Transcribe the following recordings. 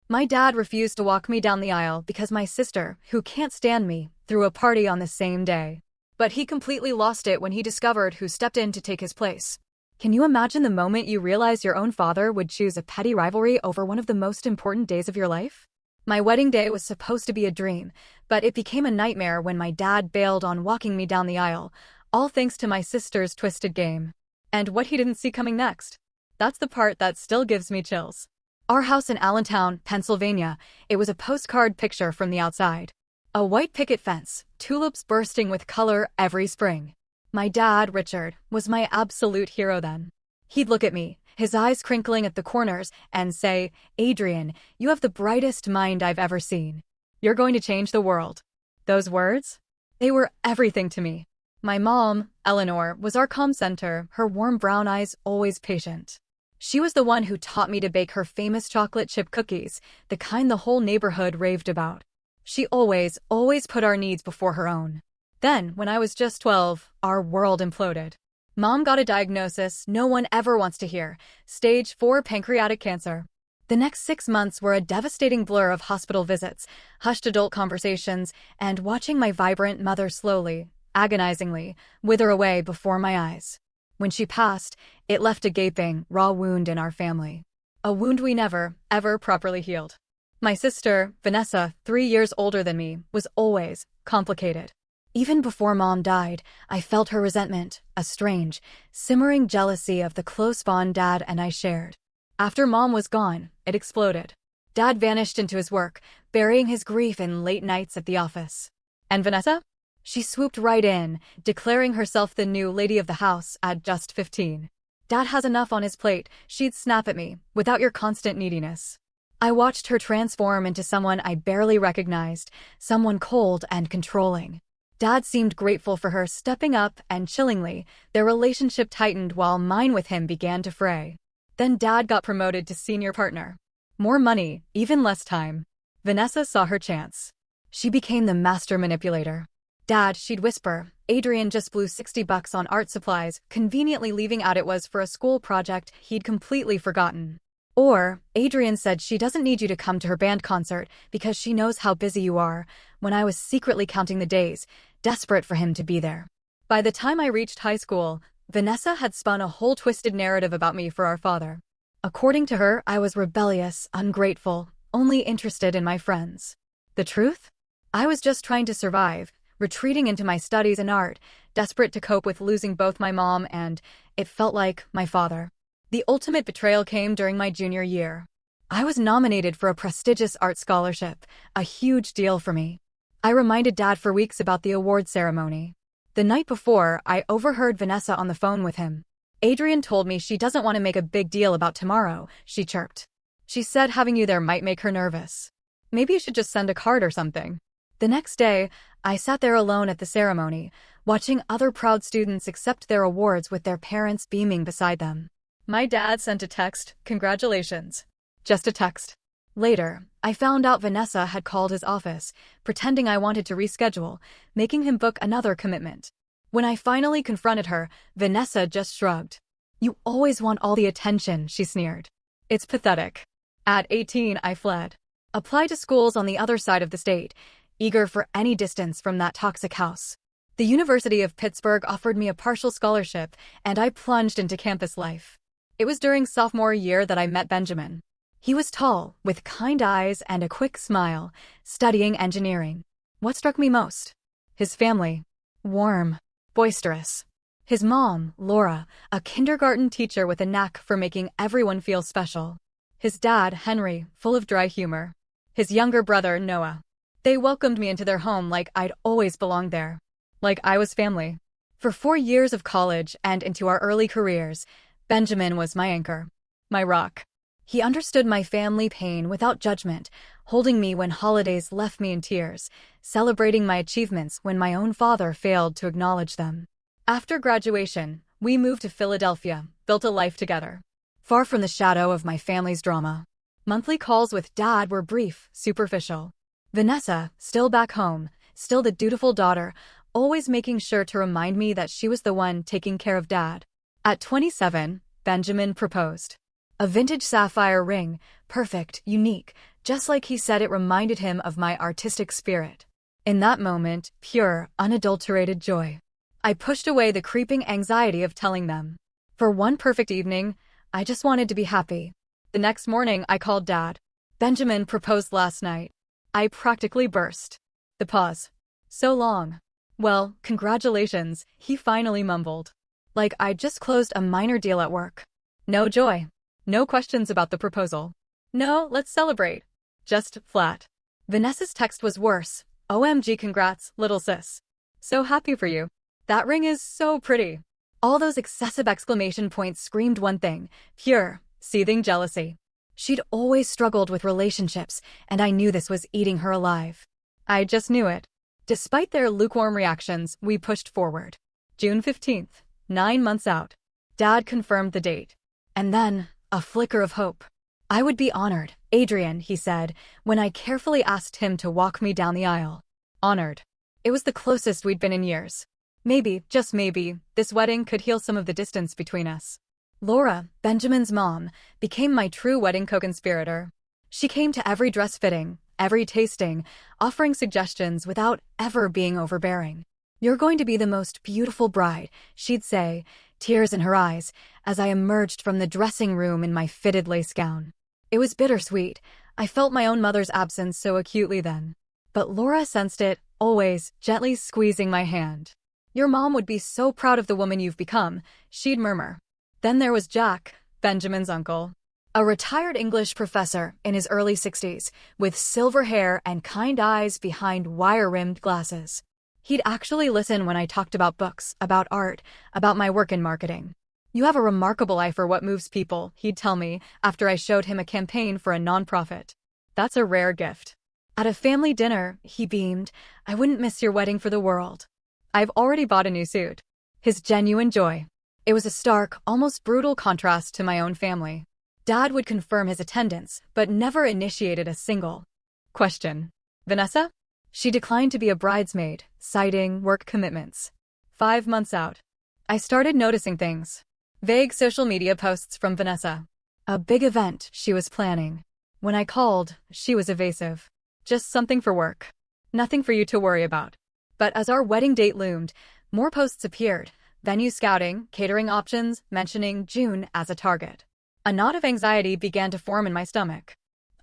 My dad refused to walk me down the aisle because my sister, who can't stand me, threw a party on the same day. But he completely lost it when he discovered who stepped in to take his place. Can you imagine the moment you realize your own father would choose a petty rivalry over one of the most important days of your life? My wedding day was supposed to be a dream, but it became a nightmare when my dad bailed on walking me down the aisle, all thanks to my sister's twisted game. And what he didn't see coming next. That's the part that still gives me chills. Our house in Allentown, Pennsylvania, it was a postcard picture from the outside. A white picket fence, tulips bursting with color every spring. My dad, Richard, was my absolute hero then. He'd look at me, his eyes crinkling at the corners, and say, "Adrian, you have the brightest mind I've ever seen. You're going to change the world." Those words? They were everything to me. My mom, Eleanor, was our calm center, her warm brown eyes always patient. She was the one who taught me to bake her famous chocolate chip cookies, the kind the whole neighborhood raved about. She always put our needs before her own. Then, when I was just 12, our world imploded. Mom got a diagnosis no one ever wants to hear: stage 4 pancreatic cancer. The next 6 months were a devastating blur of hospital visits, hushed adult conversations, and watching my vibrant mother slowly, agonizingly, wither away before my eyes. When she passed, it left a gaping, raw wound in our family. A wound we never, ever properly healed. My sister, Vanessa, 3 years older than me, was always complicated. Even before Mom died, I felt her resentment, a strange, simmering jealousy of the close bond Dad and I shared. After Mom was gone, it exploded. Dad vanished into his work, burying his grief in late nights at the office. And Vanessa? She swooped right in, declaring herself the new lady of the house at just 15. "Dad has enough on his plate," she'd snap at me, "without your constant neediness." I watched her transform into someone I barely recognized, someone cold and controlling. Dad seemed grateful for her stepping up, and chillingly, their relationship tightened while mine with him began to fray. Then Dad got promoted to senior partner. More money, even less time. Vanessa saw her chance. She became the master manipulator. "Dad," she'd whisper, "Adrian just blew $60 on art supplies," conveniently leaving out it was for a school project he'd completely forgotten. Or, "Adrian said she doesn't need you to come to her band concert because she knows how busy you are," when I was secretly counting the days, desperate for him to be there. By the time I reached high school, Vanessa had spun a whole twisted narrative about me for our father. According to her, I was rebellious, ungrateful, only interested in my friends. The truth? I was just trying to survive, retreating into my studies and art, desperate to cope with losing both my mom and, it felt like, my father. The ultimate betrayal came during my junior year. I was nominated for a prestigious art scholarship, a huge deal for me. I reminded Dad for weeks about the award ceremony. The night before, I overheard Vanessa on the phone with him. "Adrian told me she doesn't want to make a big deal about tomorrow," she chirped. "She said having you there might make her nervous. Maybe you should just send a card or something." The next day, I sat there alone at the ceremony, watching other proud students accept their awards with their parents beaming beside them. My dad sent a text, "Congratulations." Just a text. Later, I found out Vanessa had called his office, pretending I wanted to reschedule, making him book another commitment. When I finally confronted her, Vanessa just shrugged. "You always want all the attention," she sneered. It's pathetic. At 18, I fled. Applied to schools on the other side of the state, eager for any distance from that toxic house. The University of Pittsburgh offered me a partial scholarship, and I plunged into campus life. It was during sophomore year that I met Benjamin. He was tall, with kind eyes and a quick smile, studying engineering. What struck me most? His family. Warm. Boisterous. His mom, Laura, a kindergarten teacher with a knack for making everyone feel special. His dad, Henry, full of dry humor. His younger brother, Noah. They welcomed me into their home like I'd always belonged there. Like I was family. For 4 years of college and into our early careers, Benjamin was my anchor. My rock. He understood my family pain without judgment, holding me when holidays left me in tears, celebrating my achievements when my own father failed to acknowledge them. After graduation, we moved to Philadelphia, built a life together. Far from the shadow of my family's drama. Monthly calls with Dad were brief, superficial. Vanessa, still back home, still the dutiful daughter, always making sure to remind me that she was the one taking care of Dad. At 27, Benjamin proposed. A vintage sapphire ring, perfect, unique, Just like he said, it reminded him of my artistic spirit. In that moment, pure, unadulterated joy. I pushed away the creeping anxiety of telling them. For one perfect evening, I just wanted to be happy. The next morning, I called Dad. Benjamin proposed last night. I practically burst. The pause. So long. Well, congratulations, he finally mumbled. Like I just closed a minor deal at work. No joy. No questions about the proposal. No, let's celebrate. Just flat. Vanessa's text was worse. OMG, congrats, little sis. So happy for you. That ring is so pretty. All those excessive exclamation points screamed one thing, pure, seething jealousy. She'd always struggled with relationships, and I knew this was eating her alive. I just knew it. Despite their lukewarm reactions, we pushed forward. June 15th, 9 months out. Dad confirmed the date. And then, a flicker of hope. I would be honored, Adrian, he said, when I carefully asked him to walk me down the aisle. Honored. It was the closest we'd been in years. Maybe, just maybe, this wedding could heal some of the distance between us. Laura, Benjamin's mom, became my true wedding co-conspirator. She came to every dress fitting, every tasting, offering suggestions without ever being overbearing. You're going to be the most beautiful bride, she'd say, tears in her eyes, as I emerged from the dressing room in my fitted lace gown. It was bittersweet. I felt my own mother's absence so acutely then. But Laura sensed it, always, gently squeezing my hand. Your mom would be so proud of the woman you've become, she'd murmur. Then there was Jack, Benjamin's uncle. A retired English professor in his early 60s, with silver hair and kind eyes behind wire-rimmed glasses. He'd actually listen when I talked about books, about art, about my work in marketing. You have a remarkable eye for what moves people, he'd tell me, after I showed him a campaign for a nonprofit. That's a rare gift. At a family dinner, he beamed, I wouldn't miss your wedding for the world. I've already bought a new suit. His genuine joy. It was a stark, almost brutal contrast to my own family. Dad would confirm his attendance, but never initiated a single question. Vanessa? She declined to be a bridesmaid, citing work commitments. 5 months out. I started noticing things. Vague social media posts from Vanessa. A big event she was planning. When I called, she was evasive. Just something for work. Nothing for you to worry about. But as our wedding date loomed, more posts appeared. Venue scouting, catering options, mentioning June as a target. A knot of anxiety began to form in my stomach.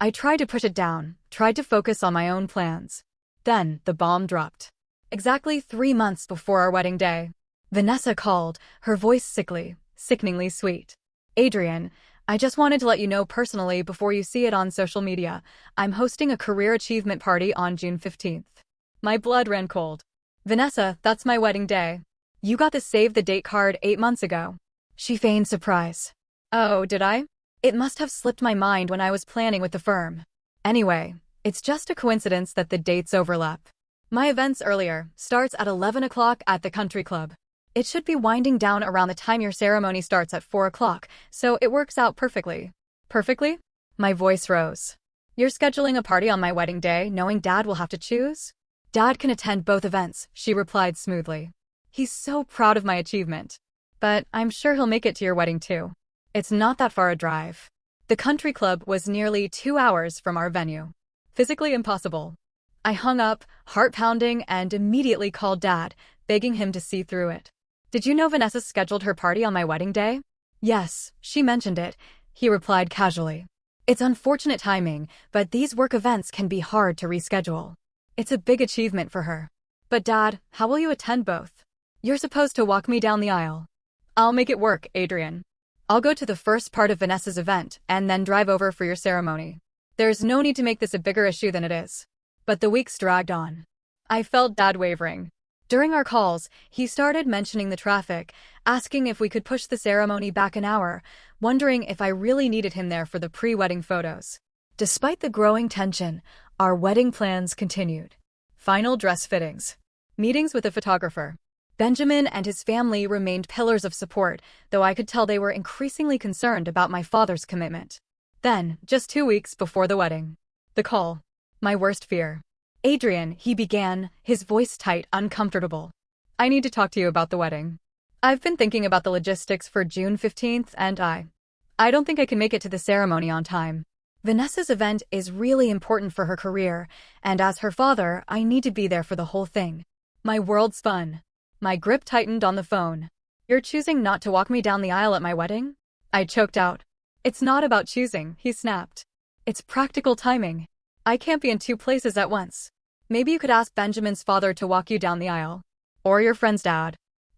I tried to push it down, tried to focus on my own plans. Then, the bomb dropped. Exactly 3 months before our wedding day. Vanessa called, her voice sickly, sickeningly sweet. Adrian, I just wanted to let you know personally before you see it on social media. I'm hosting a career achievement party on June 15th. My blood ran cold. Vanessa, that's my wedding day. You got the save the date card 8 months ago. She feigned surprise. Oh, did I? It must have slipped my mind when I was planning with the firm. Anyway, it's just a coincidence that the dates overlap. My event's earlier, starts at 11 o'clock at the country club. It should be winding down around the time your ceremony starts at 4 o'clock, so it works out perfectly. Perfectly? My voice rose. You're scheduling a party on my wedding day, knowing Dad will have to choose? Dad can attend both events, she replied smoothly. He's so proud of my achievement. But I'm sure he'll make it to your wedding too. It's not that far a drive. The country club was nearly 2 hours from our venue. Physically impossible. I hung up, heart pounding, and immediately called Dad, begging him to see through it. Did you know Vanessa scheduled her party on my wedding day? Yes, she mentioned it, he replied casually. It's unfortunate timing, but these work events can be hard to reschedule. It's a big achievement for her. But Dad, how will you attend both? You're supposed to walk me down the aisle. I'll make it work, Adrian. I'll go to the first part of Vanessa's event and then drive over for your ceremony. There's no need to make this a bigger issue than it is. But the weeks dragged on. I felt Dad wavering. During our calls, he started mentioning the traffic, asking if we could push the ceremony back an hour, wondering if I really needed him there for the pre-wedding photos. Despite the growing tension, our wedding plans continued. Final dress fittings. Meetings with a photographer. Benjamin and his family remained pillars of support, though I could tell they were increasingly concerned about my father's commitment. Then, just 2 weeks before the wedding. The call. My worst fear. Adrian, he began, his voice tight, uncomfortable. I need to talk to you about the wedding. I've been thinking about the logistics for June 15th, and I don't think I can make it to the ceremony on time. Vanessa's event is really important for her career, and as her father, I need to be there for the whole thing. My world spun. My grip tightened on the phone. You're choosing not to walk me down the aisle at my wedding? I choked out. It's not about choosing, he snapped. It's practical timing. I can't be in two places at once. Maybe you could ask Benjamin's father to walk you down the aisle. Or your friend's dad.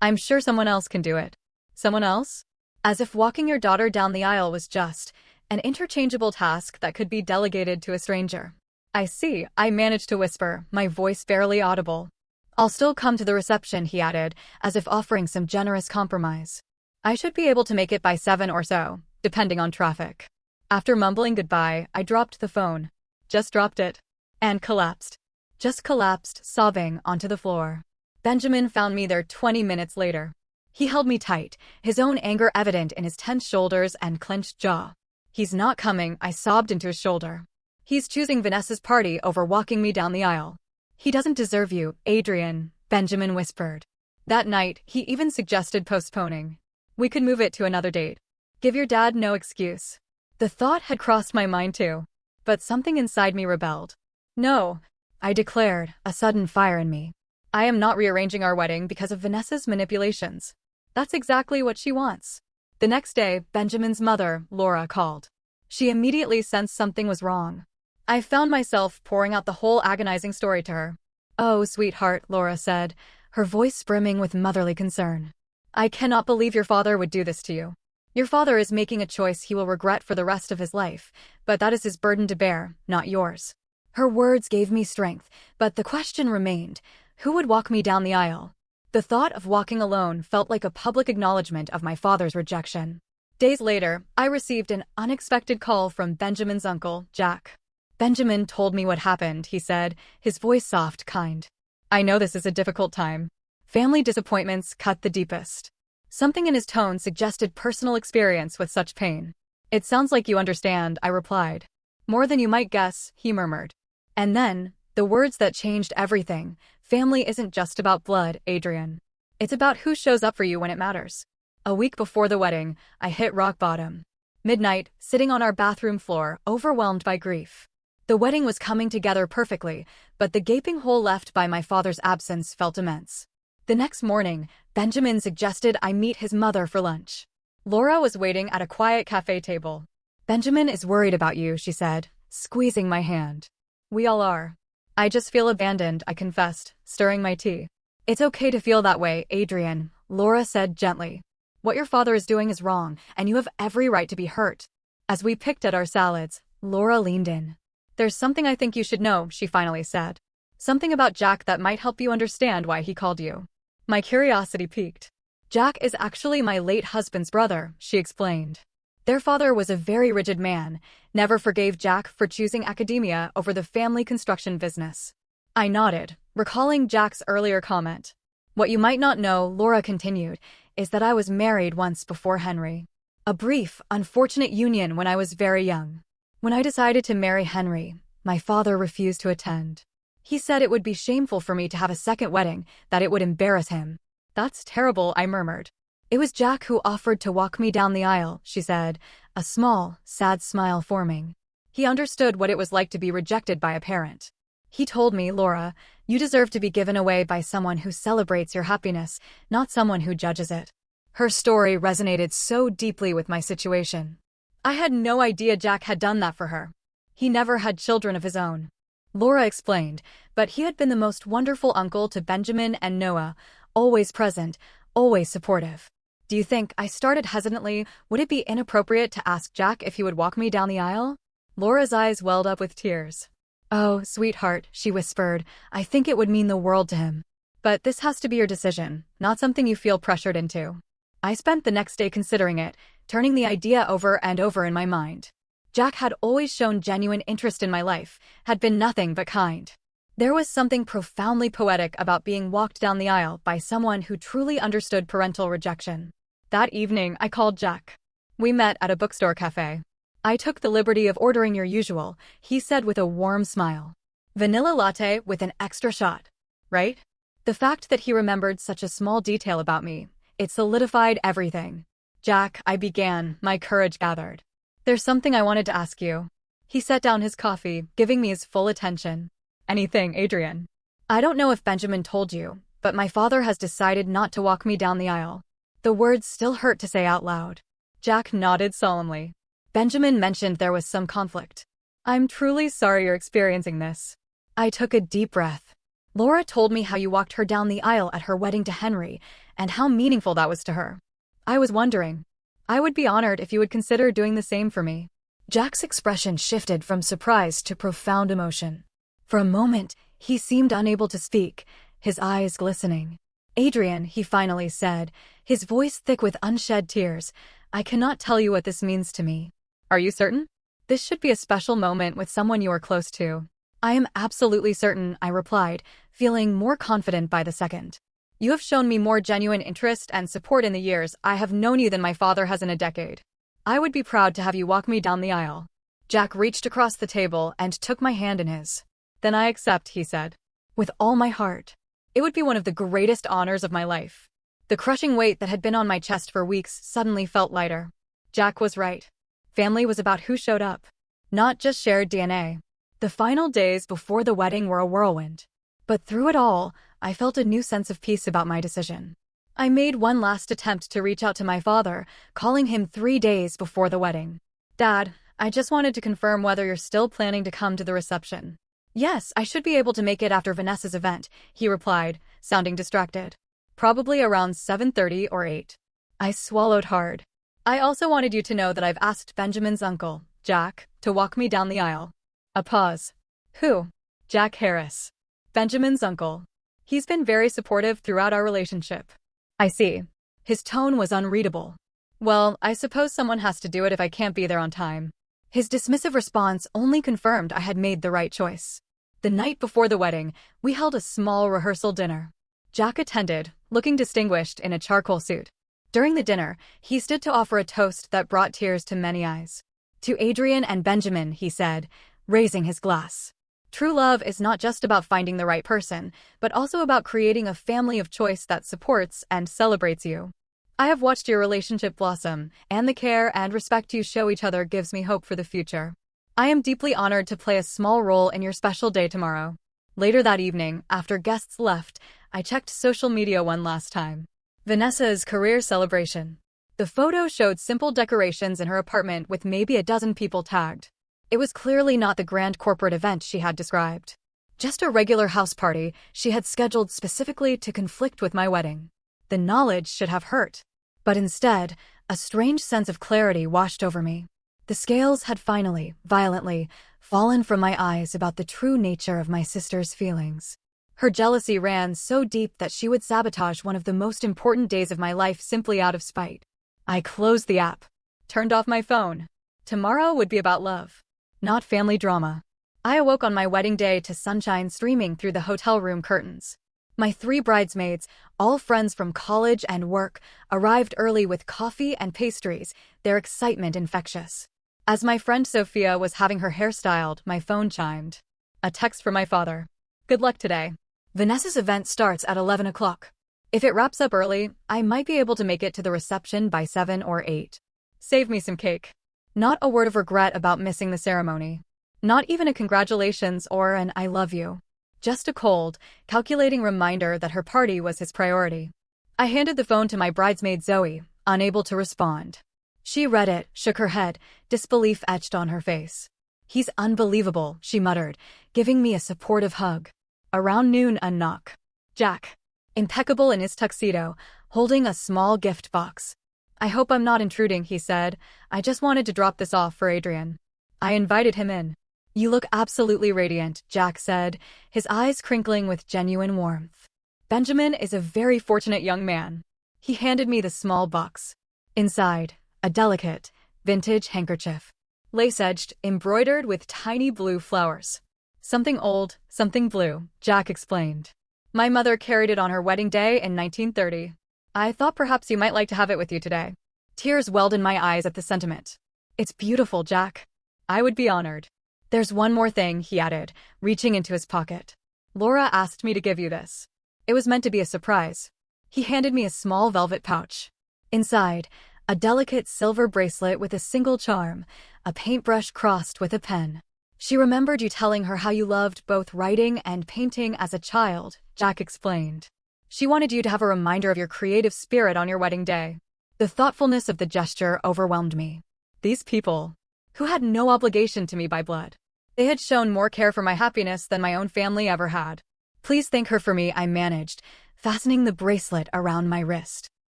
I'm sure someone else can do it. Someone else? As if walking your daughter down the aisle was just an interchangeable task that could be delegated to a stranger. I see, I managed to whisper, my voice barely audible. I'll still come to the reception, he added, as if offering some generous compromise. I should be able to make it by 7 or so, depending on traffic. After mumbling goodbye, I dropped the phone. Just dropped it. And collapsed. Just collapsed, sobbing, onto the floor. Benjamin found me there 20 minutes later. He held me tight, his own anger evident in his tense shoulders and clenched jaw. He's not coming, I sobbed into his shoulder. He's choosing Vanessa's party over walking me down the aisle. He doesn't deserve you, Adrian, Benjamin whispered. That night, he even suggested postponing. We could move it to another date. Give your dad no excuse. The thought had crossed my mind too. But something inside me rebelled. No, I declared, a sudden fire in me. I am not rearranging our wedding because of Vanessa's manipulations. That's exactly what she wants. The next day, Benjamin's mother, Laura, called. She immediately sensed something was wrong. I found myself pouring out the whole agonizing story to her. Oh, sweetheart, Laura said, her voice brimming with motherly concern. I cannot believe your father would do this to you. Your father is making a choice he will regret for the rest of his life, but that is his burden to bear, not yours. Her words gave me strength, but the question remained, who would walk me down the aisle? The thought of walking alone felt like a public acknowledgement of my father's rejection. Days later, I received an unexpected call from Benjamin's uncle, Jack. Benjamin told me what happened, he said, his voice soft, kind. I know this is a difficult time. Family disappointments cut the deepest. Something in his tone suggested personal experience with such pain. It sounds like you understand, I replied. More than you might guess, he murmured. And then, the words that changed everything. Family isn't just about blood, Adrian. It's about who shows up for you when it matters. A week before the wedding, I hit rock bottom. Midnight, sitting on our bathroom floor, overwhelmed by grief. The wedding was coming together perfectly, but the gaping hole left by my father's absence felt immense. The next morning, Benjamin suggested I meet his mother for lunch. Laura was waiting at a quiet cafe table. Benjamin is worried about you, she said, squeezing my hand. We all are. I just feel abandoned, I confessed, stirring my tea. It's okay to feel that way, Adrian, Laura said gently. What your father is doing is wrong, and you have every right to be hurt. As we picked at our salads, Laura leaned in. There's something I think you should know, she finally said. Something about Jack that might help you understand why he called you. My curiosity piqued. Jack is actually my late husband's brother, she explained. Their father was a very rigid man, never forgave Jack for choosing academia over the family construction business. I nodded, recalling Jack's earlier comment. What you might not know, Laura continued, is that I was married once before Henry. A brief, unfortunate union when I was very young. When I decided to marry Henry, my father refused to attend. He said it would be shameful for me to have a second wedding, that it would embarrass him. That's terrible, I murmured. It was Jack who offered to walk me down the aisle, she said, a small, sad smile forming. He understood what it was like to be rejected by a parent. He told me, Laura, you deserve to be given away by someone who celebrates your happiness, not someone who judges it. Her story resonated so deeply with my situation. I had no idea Jack had done that for her. He never had children of his own. Laura explained, but he had been the most wonderful uncle to Benjamin and Noah, always present, always supportive. Do you think, I started hesitantly, would it be inappropriate to ask Jack if he would walk me down the aisle? Laura's eyes welled up with tears. Oh, sweetheart, she whispered, I think it would mean the world to him. But this has to be your decision, not something you feel pressured into. I spent the next day considering it, turning the idea over and over in my mind. Jack had always shown genuine interest in my life, had been nothing but kind. There was something profoundly poetic about being walked down the aisle by someone who truly understood parental rejection. That evening, I called Jack. We met at a bookstore cafe. I took the liberty of ordering your usual, he said with a warm smile. Vanilla latte with an extra shot. Right? The fact that he remembered such a small detail about me, it solidified everything. Jack, I began, my courage gathered. There's something I wanted to ask you. He set down his coffee, giving me his full attention. Anything, Adrian? I don't know if Benjamin told you, but my father has decided not to walk me down the aisle. The words still hurt to say out loud. Jack nodded solemnly. Benjamin mentioned there was some conflict. I'm truly sorry you're experiencing this. I took a deep breath. Laura told me how you walked her down the aisle at her wedding to Henry, and how meaningful that was to her. I was wondering. I would be honored if you would consider doing the same for me. Jack's expression shifted from surprise to profound emotion. For a moment, he seemed unable to speak, his eyes glistening. Adrian, he finally said, his voice thick with unshed tears, I cannot tell you what this means to me. Are you certain? This should be a special moment with someone you are close to. I am absolutely certain, I replied, feeling more confident by the second. You have shown me more genuine interest and support in the years I have known you than my father has in a decade. I would be proud to have you walk me down the aisle. Jack reached across the table and took my hand in his. Then I accept, he said. With all my heart. It would be one of the greatest honors of my life. The crushing weight that had been on my chest for weeks suddenly felt lighter. Jack was right. Family was about who showed up, not just shared DNA. The final days before the wedding were a whirlwind. But through it all, I felt a new sense of peace about my decision. I made one last attempt to reach out to my father, calling him 3 days before the wedding. Dad, I just wanted to confirm whether you're still planning to come to the reception. Yes, I should be able to make it after Vanessa's event, he replied, sounding distracted. Probably around 7:30 or 8. I swallowed hard. I also wanted you to know that I've asked Benjamin's uncle, Jack, to walk me down the aisle. A pause. Who? Jack Harris. Benjamin's uncle. He's been very supportive throughout our relationship. I see. His tone was unreadable. Well, I suppose someone has to do it if I can't be there on time. His dismissive response only confirmed I had made the right choice. The night before the wedding, we held a small rehearsal dinner. Jack attended, looking distinguished in a charcoal suit. During the dinner, he stood to offer a toast that brought tears to many eyes. To Adrian and Benjamin, he said, raising his glass. True love is not just about finding the right person, but also about creating a family of choice that supports and celebrates you. I have watched your relationship blossom, and the care and respect you show each other gives me hope for the future. I am deeply honored to play a small role in your special day tomorrow. Later that evening, after guests left, I checked social media one last time. Vanessa's career celebration. The photo showed simple decorations in her apartment with maybe a dozen people tagged. It was clearly not the grand corporate event she had described. Just a regular house party she had scheduled specifically to conflict with my wedding. The knowledge should have hurt. But instead, a strange sense of clarity washed over me. The scales had finally, violently, fallen from my eyes about the true nature of my sister's feelings. Her jealousy ran so deep that she would sabotage one of the most important days of my life simply out of spite. I closed the app, turned off my phone. Tomorrow would be about love, not family drama. I awoke on my wedding day to sunshine streaming through the hotel room curtains. My 3 bridesmaids, all friends from college and work, arrived early with coffee and pastries, their excitement infectious. As my friend Sophia was having her hair styled, my phone chimed. A text from my father. Good luck today. Vanessa's event starts at 11 o'clock. If it wraps up early, I might be able to make it to the reception by 7 or 8. Save me some cake. Not a word of regret about missing the ceremony. Not even a congratulations or an I love you. Just a cold, calculating reminder that her party was his priority. I handed the phone to my bridesmaid Zoe, unable to respond. She read it, shook her head, disbelief etched on her face. He's unbelievable, she muttered, giving me a supportive hug. Around noon, a knock. Jack. Impeccable in his tuxedo, holding a small gift box. I hope I'm not intruding, he said. I just wanted to drop this off for Adrian. I invited him in. You look absolutely radiant, Jack said, his eyes crinkling with genuine warmth. Benjamin is a very fortunate young man. He handed me the small box. Inside, a delicate, vintage handkerchief. Lace-edged, embroidered with tiny blue flowers. Something old, something blue, Jack explained. My mother carried it on her wedding day in 1930. I thought perhaps you might like to have it with you today. Tears welled in my eyes at the sentiment. It's beautiful, Jack. I would be honored. There's one more thing, he added, reaching into his pocket. Laura asked me to give you this. It was meant to be a surprise. He handed me a small velvet pouch. Inside, A delicate silver bracelet with a single charm, a paintbrush crossed with a pen. She remembered you telling her how you loved both writing and painting as a child, Jack explained. She wanted you to have a reminder of your creative spirit on your wedding day. The thoughtfulness of the gesture overwhelmed me. These people, who had no obligation to me by blood, they had shown more care for my happiness than my own family ever had. Please thank her for me, I managed, fastening the bracelet around my wrist.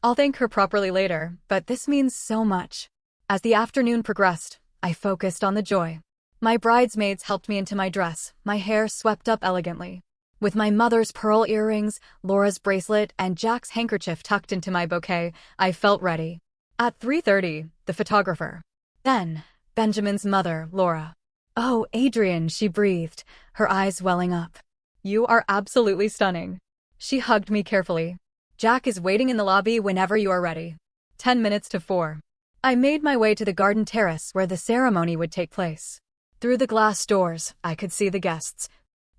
I'll thank her properly later, but this means so much. As the afternoon progressed, I focused on the joy. My bridesmaids helped me into my dress, my hair swept up elegantly. With my mother's pearl earrings, Laura's bracelet, and Jack's handkerchief tucked into my bouquet, I felt ready. At 3:30, the photographer. Then, Benjamin's mother, Laura. "Oh, Adrian," she breathed, her eyes welling up. "You are absolutely stunning." She hugged me carefully. "Jack is waiting in the lobby whenever you are ready." 10 minutes to 4. I made my way to the garden terrace where the ceremony would take place. Through the glass doors, I could see the guests.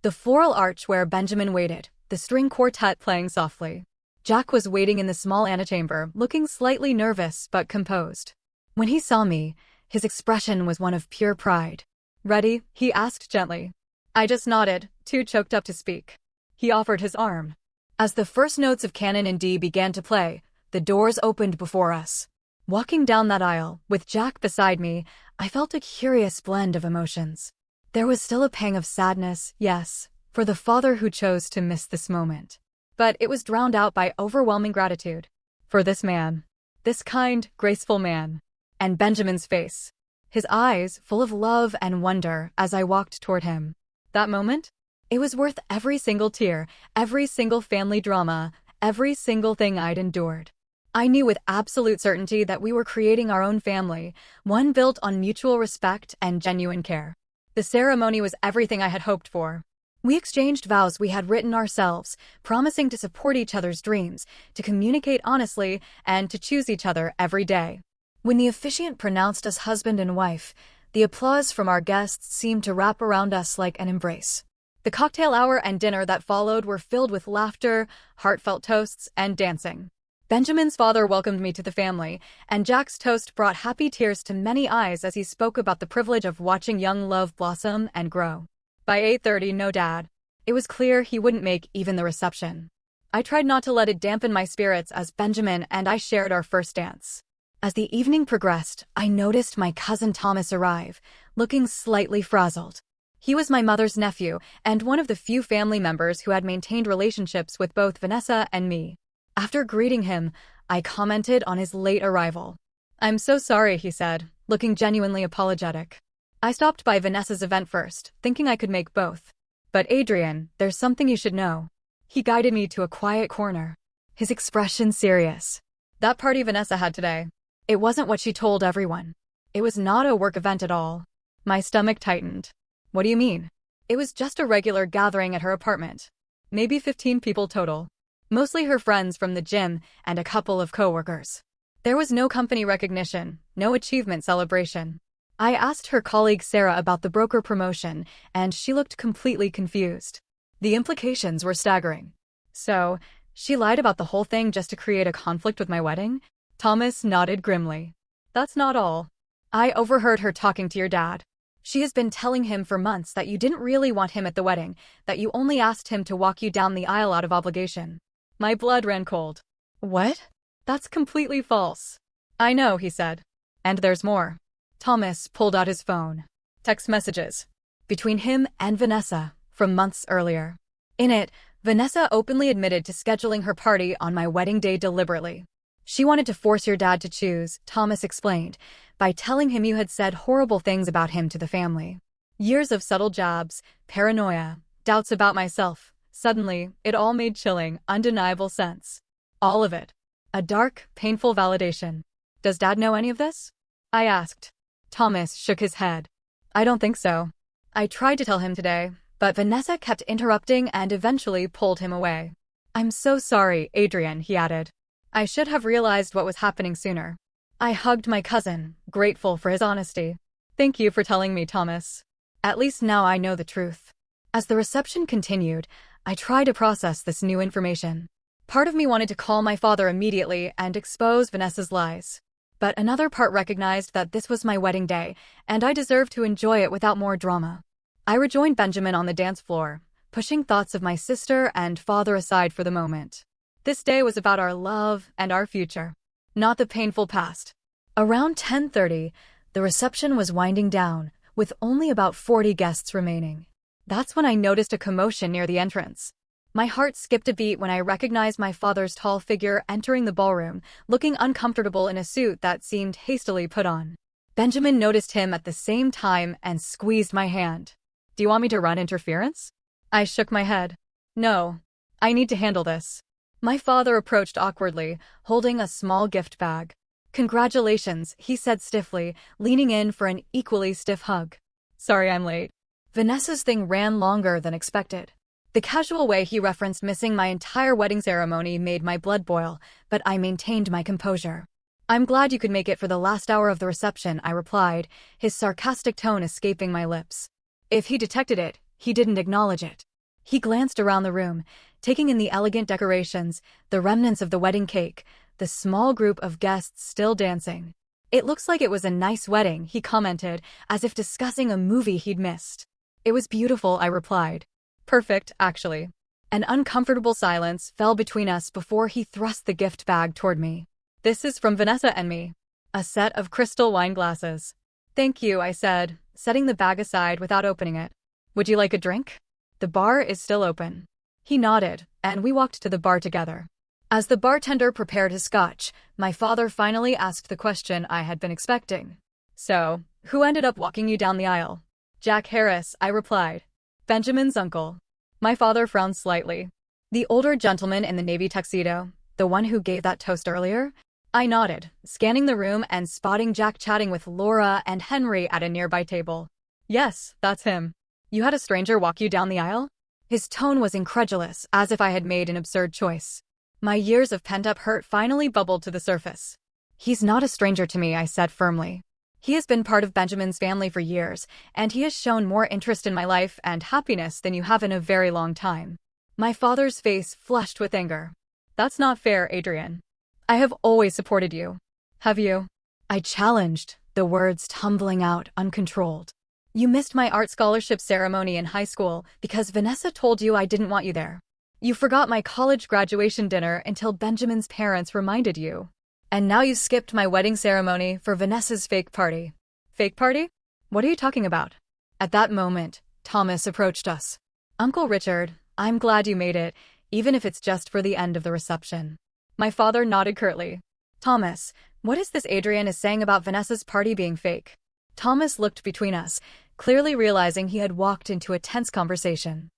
The floral arch where Benjamin waited, the string quartet playing softly. Jack was waiting in the small antechamber, looking slightly nervous but composed. When he saw me, his expression was one of pure pride. "Ready?" he asked gently. I just nodded, too choked up to speak. He offered his arm. As the first notes of Canon in D began to play, the doors opened before us. Walking down that aisle, with Jack beside me, I felt a curious blend of emotions. There was still a pang of sadness, yes, for the father who chose to miss this moment. But it was drowned out by overwhelming gratitude. For this man. This kind, graceful man. And Benjamin's face. His eyes full of love and wonder as I walked toward him. That moment? It was worth every single tear, every single family drama, every single thing I'd endured. I knew with absolute certainty that we were creating our own family, one built on mutual respect and genuine care. The ceremony was everything I had hoped for. We exchanged vows we had written ourselves, promising to support each other's dreams, to communicate honestly, and to choose each other every day. When the officiant pronounced us husband and wife, the applause from our guests seemed to wrap around us like an embrace. The cocktail hour and dinner that followed were filled with laughter, heartfelt toasts, and dancing. Benjamin's father welcomed me to the family, and Jack's toast brought happy tears to many eyes as he spoke about the privilege of watching young love blossom and grow. By 8:30, no dad. It was clear he wouldn't make even the reception. I tried not to let it dampen my spirits as Benjamin and I shared our first dance. As the evening progressed, I noticed my cousin Thomas arrive, looking slightly frazzled. He was my mother's nephew, and one of the few family members who had maintained relationships with both Vanessa and me. After greeting him, I commented on his late arrival. "I'm so sorry," he said, looking genuinely apologetic. "I stopped by Vanessa's event first, thinking I could make both. But Adrian, there's something you should know." He guided me to a quiet corner, his expression serious. "That party Vanessa had today, it wasn't what she told everyone. It was not a work event at all." My stomach tightened. "What do you mean?" "It was just a regular gathering at her apartment. Maybe 15 people total. Mostly her friends from the gym and a couple of coworkers. There was no company recognition, no achievement celebration." I asked her colleague Sarah about the broker promotion, and she looked completely confused. The implications were staggering. "So, she lied about the whole thing just to create a conflict with my wedding?" Thomas nodded grimly. "That's not all. I overheard her talking to your dad. She has been telling him for months that you didn't really want him at the wedding, that you only asked him to walk you down the aisle out of obligation." My blood ran cold. "What?" "That's completely false." "I know," he said. "And there's more." Thomas pulled out his phone. Text messages. Between him and Vanessa, from months earlier. In it, Vanessa openly admitted to scheduling her party on my wedding day deliberately. "She wanted to force your dad to choose," Thomas explained, "by telling him you had said horrible things about him to the family. Years of subtle jabs, paranoia, doubts about myself. Suddenly, it all made chilling, undeniable sense. All of it. A dark, painful validation. Does Dad know any of this?" I asked. Thomas shook his head. "I don't think so. I tried to tell him today, but Vanessa kept interrupting and eventually pulled him away." "I'm so sorry, Adrian," he added. "I should have realized what was happening sooner." I hugged my cousin, grateful for his honesty. "Thank you for telling me, Thomas. At least now I know the truth." As the reception continued, I tried to process this new information. Part of me wanted to call my father immediately and expose Vanessa's lies. But another part recognized that this was my wedding day, and I deserved to enjoy it without more drama. I rejoined Benjamin on the dance floor, pushing thoughts of my sister and father aside for the moment. This day was about our love and our future, not the painful past. Around 10:30, the reception was winding down, with only about 40 guests remaining. That's when I noticed a commotion near the entrance. My heart skipped a beat when I recognized my father's tall figure entering the ballroom, looking uncomfortable in a suit that seemed hastily put on. Benjamin noticed him at the same time and squeezed my hand. "Do you want me to run interference?" I shook my head. "No. I need to handle this." My father approached awkwardly, holding a small gift bag. "Congratulations," he said stiffly, leaning in for an equally stiff hug. "Sorry I'm late." Vanessa's thing ran longer than expected. The casual way he referenced missing my entire wedding ceremony made my blood boil, but I maintained my composure. "I'm glad you could make it for the last hour of the reception," I replied, his sarcastic tone escaping my lips. If he detected it, he didn't acknowledge it. He glanced around the room, taking in the elegant decorations, the remnants of the wedding cake, the small group of guests still dancing. "It looks like it was a nice wedding," he commented, as if discussing a movie he'd missed. "It was beautiful," I replied. "Perfect, actually." An uncomfortable silence fell between us before he thrust the gift bag toward me. "This is from Vanessa and me." A set of crystal wine glasses. "Thank you," I said, setting the bag aside without opening it. "Would you like a drink? The bar is still open." He nodded, and we walked to the bar together. As the bartender prepared his scotch, my father finally asked the question I had been expecting. "So, who ended up walking you down the aisle?" "Jack Harris," I replied. "Benjamin's uncle." My father frowned slightly. "The older gentleman in the navy tuxedo, the one who gave that toast earlier?" I nodded, scanning the room and spotting Jack chatting with Laura and Henry at a nearby table. "Yes, that's him." "You had a stranger walk you down the aisle?" His tone was incredulous, as if I had made an absurd choice. My years of pent-up hurt finally bubbled to the surface. "He's not a stranger to me," I said firmly. "He has been part of Benjamin's family for years, and he has shown more interest in my life and happiness than you have in a very long time." My father's face flushed with anger. "That's not fair, Adrian. I have always supported you." "Have you?" I challenged, the words tumbling out uncontrolled. "You missed my art scholarship ceremony in high school because Vanessa told you I didn't want you there. You forgot my college graduation dinner until Benjamin's parents reminded you. And now you skipped my wedding ceremony for Vanessa's fake party." "Fake party? What are you talking about?" At that moment, Thomas approached us. "Uncle Richard, I'm glad you made it, even if it's just for the end of the reception." My father nodded curtly. "Thomas, what is this Adrian is saying about Vanessa's party being fake?" Thomas looked between us, clearly realizing he had walked into a tense conversation.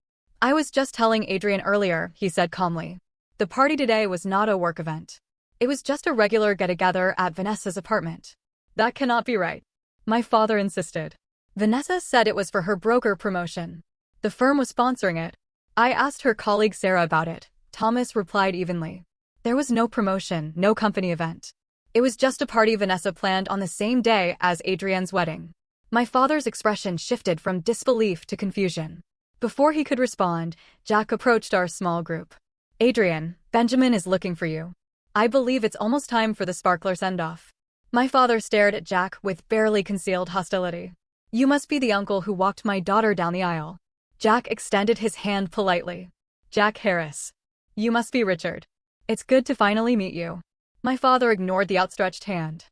"I was just telling Adrian earlier," he said calmly. "The party today was not a work event. It was just a regular get-together at Vanessa's apartment." "That cannot be right." My father insisted. "Vanessa said it was for her broker promotion. The firm was sponsoring it." "I asked her colleague Sarah about it," Thomas replied evenly. "There was no promotion, no company event. It was just a party Vanessa planned on the same day as Adrian's wedding." My father's expression shifted from disbelief to confusion. Before he could respond, Jack approached our small group. "Adrian, Benjamin is looking for you. I believe it's almost time for the sparkler send-off." My father stared at Jack with barely concealed hostility. "You must be the uncle who walked my daughter down the aisle." Jack extended his hand politely. "Jack Harris. You must be Richard. It's good to finally meet you." My father ignored the outstretched hand.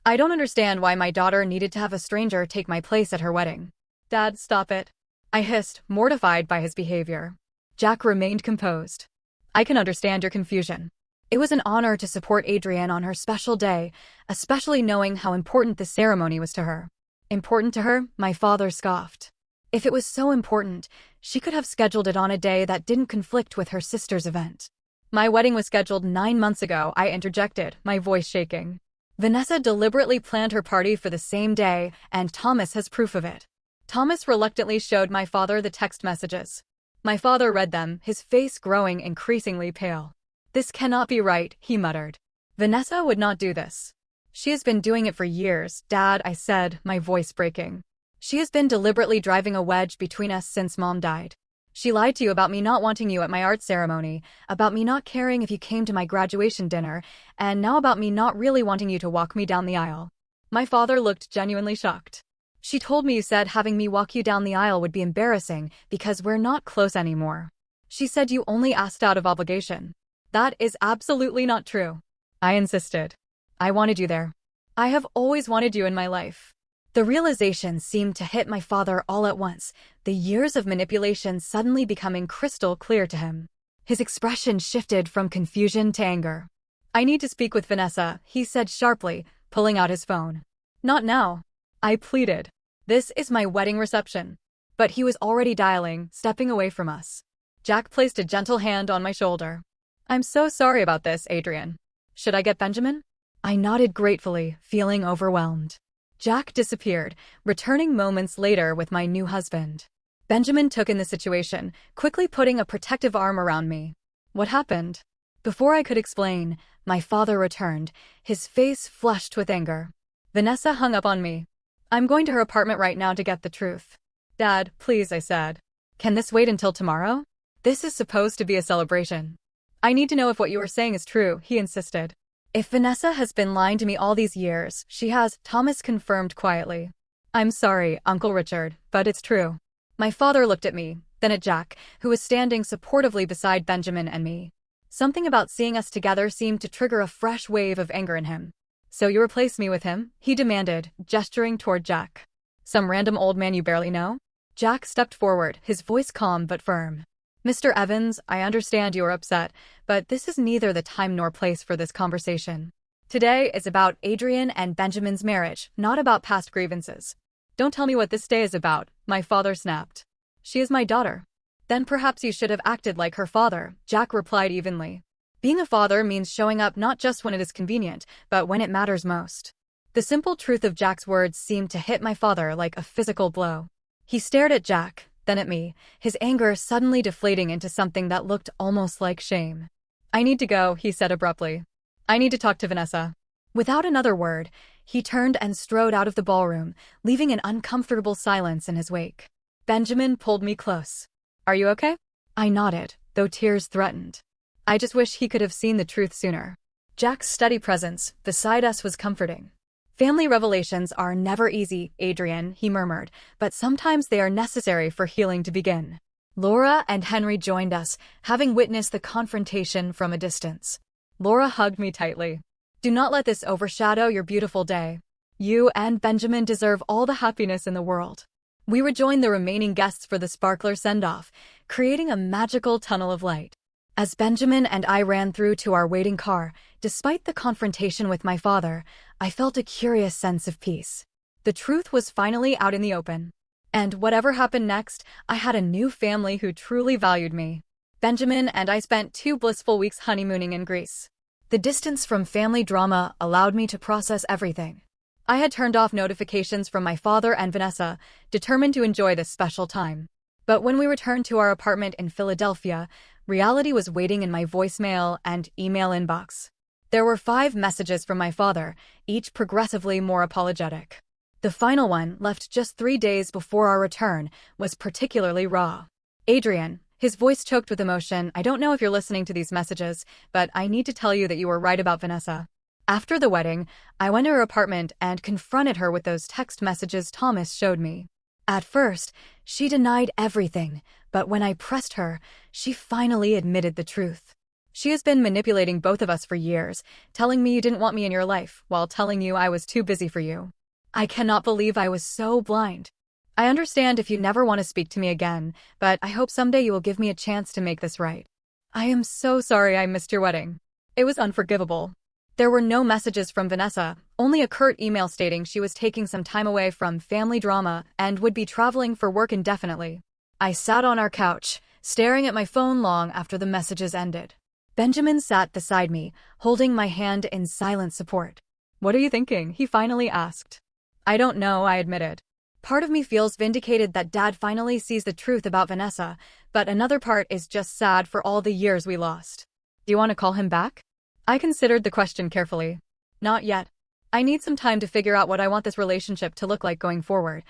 "I don't understand why my daughter needed to have a stranger take my place at her wedding." "Dad, stop it," I hissed, mortified by his behavior. Jack remained composed. "I can understand your confusion. It was an honor to support Adrienne on her special day, especially knowing how important the ceremony was to her." "Important to her?" My father scoffed. "If it was so important, she could have scheduled it on a day that didn't conflict with her sister's event." "My wedding was scheduled 9 months ago," I interjected, my voice shaking. "Vanessa deliberately planned her party for the same day, and Thomas has proof of it." Thomas reluctantly showed my father the text messages. My father read them, his face growing increasingly pale. "This cannot be right," he muttered. "Vanessa would not do this." "She has been doing it for years, Dad," I said, my voice breaking. "She has been deliberately driving a wedge between us since Mom died. She lied to you about me not wanting you at my art ceremony, about me not caring if you came to my graduation dinner, and now about me not really wanting you to walk me down the aisle. My father looked genuinely shocked. She told me you said having me walk you down the aisle would be embarrassing because we're not close anymore. She said you only asked out of obligation. That is absolutely not true. I insisted. I wanted you there. I have always wanted you in my life. The realization seemed to hit my father all at once, the years of manipulation suddenly becoming crystal clear to him. His expression shifted from confusion to anger. I need to speak with Vanessa, he said sharply, pulling out his phone. Not now. I pleaded. This is my wedding reception. But he was already dialing, stepping away from us. Jack placed a gentle hand on my shoulder. I'm so sorry about this, Adrian. Should I get Benjamin? I nodded gratefully, feeling overwhelmed. Jack disappeared, returning moments later with my new husband. Benjamin took in the situation, quickly putting a protective arm around me. What happened? Before I could explain, my father returned, his face flushed with anger. Vanessa hung up on me. I'm going to her apartment right now to get the truth. Dad, please, I said. Can this wait until tomorrow? This is supposed to be a celebration. I need to know if what you are saying is true, he insisted. If Vanessa has been lying to me all these years, she has, Thomas confirmed quietly. I'm sorry, Uncle Richard, but it's true. My father looked at me, then at Jack, who was standing supportively beside Benjamin and me. Something about seeing us together seemed to trigger a fresh wave of anger in him. So you replace me with him? He demanded, gesturing toward Jack. Some random old man you barely know? Jack stepped forward, his voice calm but firm. Mr. Evans, I understand you are upset, but this is neither the time nor place for this conversation. Today is about Adrian and Benjamin's marriage, not about past grievances. Don't tell me what this day is about, my father snapped. She is my daughter. Then perhaps you should have acted like her father, Jack replied evenly. Being a father means showing up not just when it is convenient, but when it matters most. The simple truth of Jack's words seemed to hit my father like a physical blow. He stared at Jack, then at me, his anger suddenly deflating into something that looked almost like shame. I need to go, he said abruptly. I need to talk to Vanessa. Without another word, he turned and strode out of the ballroom, leaving an uncomfortable silence in his wake. Benjamin pulled me close. Are you okay? I nodded, though tears threatened. I just wish he could have seen the truth sooner. Jack's steady presence beside us was comforting. Family revelations are never easy, Adrian, he murmured, but sometimes they are necessary for healing to begin. Laura and Henry joined us, having witnessed the confrontation from a distance. Laura hugged me tightly. Do not let this overshadow your beautiful day. You and Benjamin deserve all the happiness in the world. We rejoined the remaining guests for the sparkler send-off, creating a magical tunnel of light. As Benjamin and I ran through to our waiting car, despite the confrontation with my father, I felt a curious sense of peace. The truth was finally out in the open. And whatever happened next, I had a new family who truly valued me. Benjamin and I spent 2 blissful weeks honeymooning in Greece. The distance from family drama allowed me to process everything. I had turned off notifications from my father and Vanessa, determined to enjoy this special time. But when we returned to our apartment in Philadelphia, reality was waiting in my voicemail and email inbox. There were 5 messages from my father, each progressively more apologetic. The final one, left just 3 days before our return, was particularly raw. Adrian, his voice choked with emotion, I don't know if you're listening to these messages, but I need to tell you that you were right about Vanessa. After the wedding, I went to her apartment and confronted her with those text messages Thomas showed me. At first, she denied everything, but when I pressed her, she finally admitted the truth. She has been manipulating both of us for years, telling me you didn't want me in your life, while telling you I was too busy for you. I cannot believe I was so blind. I understand if you never want to speak to me again, but I hope someday you will give me a chance to make this right. I am so sorry I missed your wedding. It was unforgivable. There were no messages from Vanessa, only a curt email stating she was taking some time away from family drama and would be traveling for work indefinitely. I sat on our couch, staring at my phone long after the messages ended. Benjamin sat beside me, holding my hand in silent support. What are you thinking? He finally asked. I don't know, I admitted. Part of me feels vindicated that Dad finally sees the truth about Vanessa, but another part is just sad for all the years we lost. Do you want to call him back? I considered the question carefully. Not yet. I need some time to figure out what I want this relationship to look like going forward.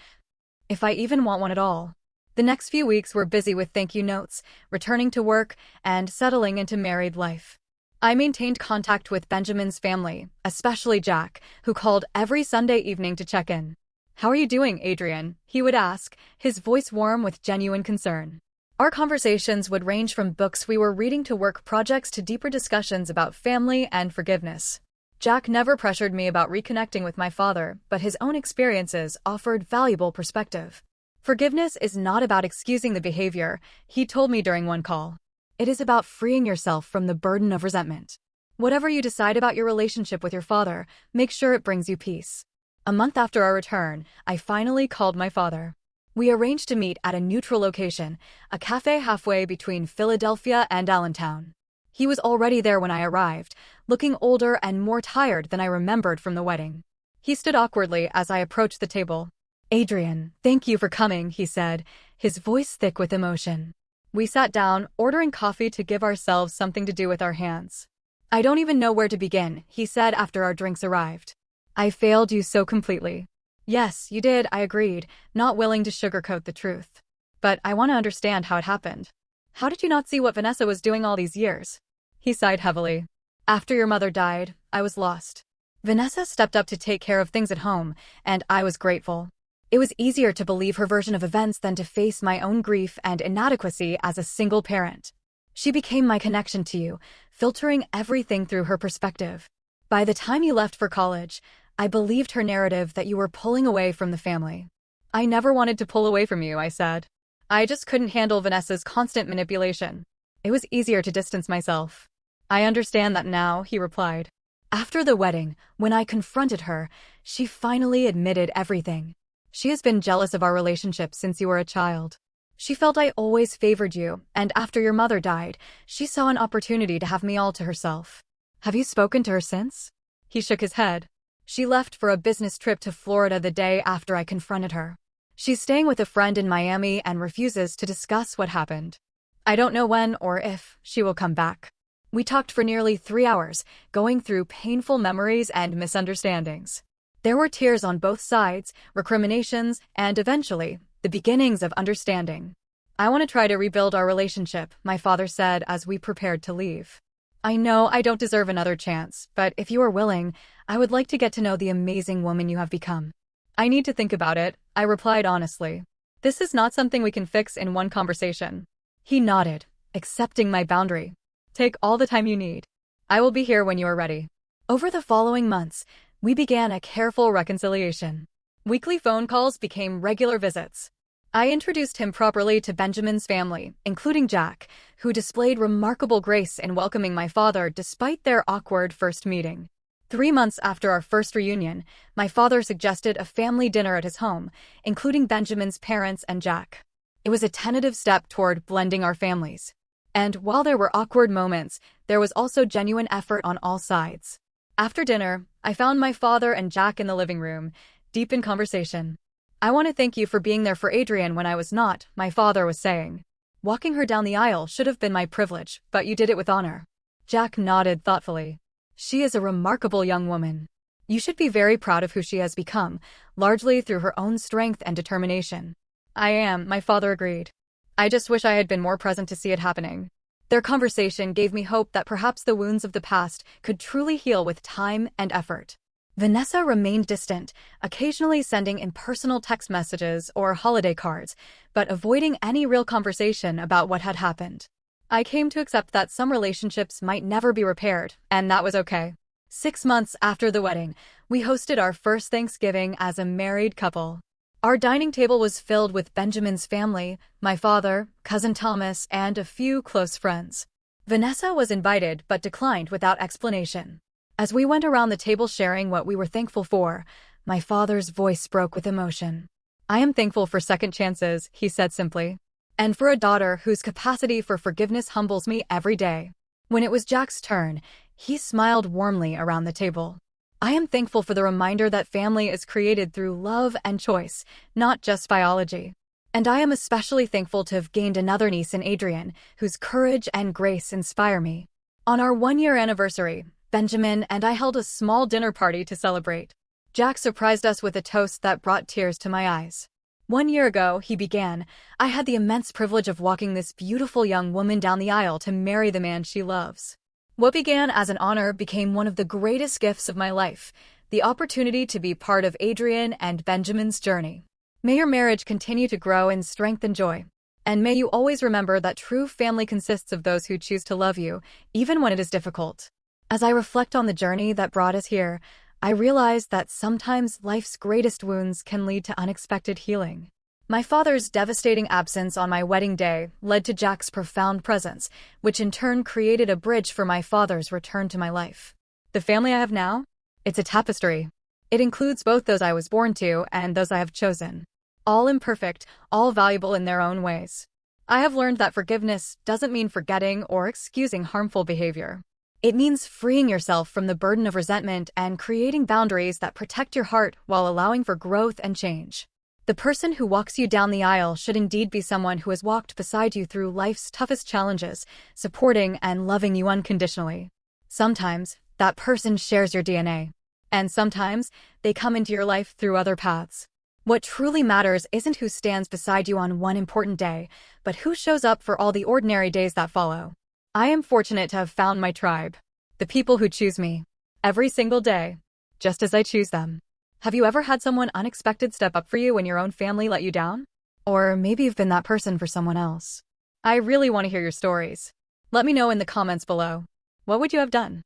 If I even want one at all. The next few weeks were busy with thank you notes, returning to work, and settling into married life. I maintained contact with Benjamin's family, especially Jack, who called every Sunday evening to check in. "How are you doing, Adrian?" he would ask, his voice warm with genuine concern. Our conversations would range from books we were reading to work projects to deeper discussions about family and forgiveness. Jack never pressured me about reconnecting with my father, but his own experiences offered valuable perspective. "Forgiveness is not about excusing the behavior," he told me during one call. "It is about freeing yourself from the burden of resentment. Whatever you decide about your relationship with your father, make sure it brings you peace." A month after our return, I finally called my father. We arranged to meet at a neutral location, a cafe halfway between Philadelphia and Allentown. He was already there when I arrived, looking older and more tired than I remembered from the wedding. He stood awkwardly as I approached the table. "Adrian, thank you for coming," he said, his voice thick with emotion. We sat down, ordering coffee to give ourselves something to do with our hands. "I don't even know where to begin," he said after our drinks arrived. "I failed you so completely." "Yes, you did," I agreed, not willing to sugarcoat the truth. "But I want to understand how it happened. How did you not see what Vanessa was doing all these years?" He sighed heavily. "After your mother died, I was lost. Vanessa stepped up to take care of things at home, and I was grateful. It was easier to believe her version of events than to face my own grief and inadequacy as a single parent. She became my connection to you, filtering everything through her perspective. By the time you left for college, I believed her narrative that you were pulling away from the family." "I never wanted to pull away from you," I said. "I just couldn't handle Vanessa's constant manipulation. It was easier to distance myself." "I understand that now," he replied. After the wedding, when I confronted her, she finally admitted everything. She has been jealous of our relationship since you were a child. She felt I always favored you, and after your mother died, she saw an opportunity to have me all to herself. "Have you spoken to her since?" He shook his head. "She left for a business trip to Florida the day after I confronted her. She's staying with a friend in Miami and refuses to discuss what happened. I don't know when or if she will come back." We talked for nearly 3 hours, going through painful memories and misunderstandings. There were tears on both sides, recriminations, and eventually, the beginnings of understanding. "I want to try to rebuild our relationship," my father said as we prepared to leave. "I know I don't deserve another chance, but if you are willing, I would like to get to know the amazing woman you have become." "I need to think about it," I replied honestly. "This is not something we can fix in one conversation." He nodded, accepting my boundary. "Take all the time you need. I will be here when you are ready." Over the following months, we began a careful reconciliation. Weekly phone calls became regular visits. I introduced him properly to Benjamin's family, including Jack, who displayed remarkable grace in welcoming my father despite their awkward first meeting. 3 months after our first reunion, my father suggested a family dinner at his home, including Benjamin's parents and Jack. It was a tentative step toward blending our families. And while there were awkward moments, there was also genuine effort on all sides. After dinner, I found my father and Jack in the living room, deep in conversation. "I want to thank you for being there for Adrian when I was not," my father was saying. "Walking her down the aisle should have been my privilege, but you did it with honor." Jack nodded thoughtfully. "She is a remarkable young woman. You should be very proud of who she has become, largely through her own strength and determination." "I am," my father agreed. "I just wish I had been more present to see it happening." Their conversation gave me hope that perhaps the wounds of the past could truly heal with time and effort. Vanessa remained distant, occasionally sending impersonal text messages or holiday cards, but avoiding any real conversation about what had happened. I came to accept that some relationships might never be repaired, and that was okay. 6 months after the wedding, we hosted our first Thanksgiving as a married couple. Our dining table was filled with Benjamin's family, my father, cousin Thomas, and a few close friends. Vanessa was invited but declined without explanation. As we went around the table sharing what we were thankful for, my father's voice broke with emotion. "I am thankful for second chances," he said simply, "and for a daughter whose capacity for forgiveness humbles me every day." When it was Jack's turn, he smiled warmly around the table. "I am thankful for the reminder that family is created through love and choice, not just biology. And I am especially thankful to have gained another niece in Adrian, whose courage and grace inspire me." On our 1-year anniversary, Benjamin and I held a small dinner party to celebrate. Jack surprised us with a toast that brought tears to my eyes. 1 year ago, he began, I had the immense privilege of walking this beautiful young woman down the aisle to marry the man she loves. What began as an honor became one of the greatest gifts of my life, the opportunity to be part of Adrian and Benjamin's journey. May your marriage continue to grow in strength and joy. And may you always remember that true family consists of those who choose to love you, even when it is difficult. As I reflect on the journey that brought us here, I realize that sometimes life's greatest wounds can lead to unexpected healing. My father's devastating absence on my wedding day led to Jack's profound presence, which in turn created a bridge for my father's return to my life. The family I have now? It's a tapestry. It includes both those I was born to and those I have chosen. All imperfect, all valuable in their own ways. I have learned that forgiveness doesn't mean forgetting or excusing harmful behavior. It means freeing yourself from the burden of resentment and creating boundaries that protect your heart while allowing for growth and change. The person who walks you down the aisle should indeed be someone who has walked beside you through life's toughest challenges, supporting and loving you unconditionally. Sometimes, that person shares your DNA. And sometimes, they come into your life through other paths. What truly matters isn't who stands beside you on one important day, but who shows up for all the ordinary days that follow. I am fortunate to have found my tribe. The people who choose me. Every single day. Just as I choose them. Have you ever had someone unexpected step up for you when your own family let you down? Or maybe you've been that person for someone else. I really want to hear your stories. Let me know in the comments below. What would you have done?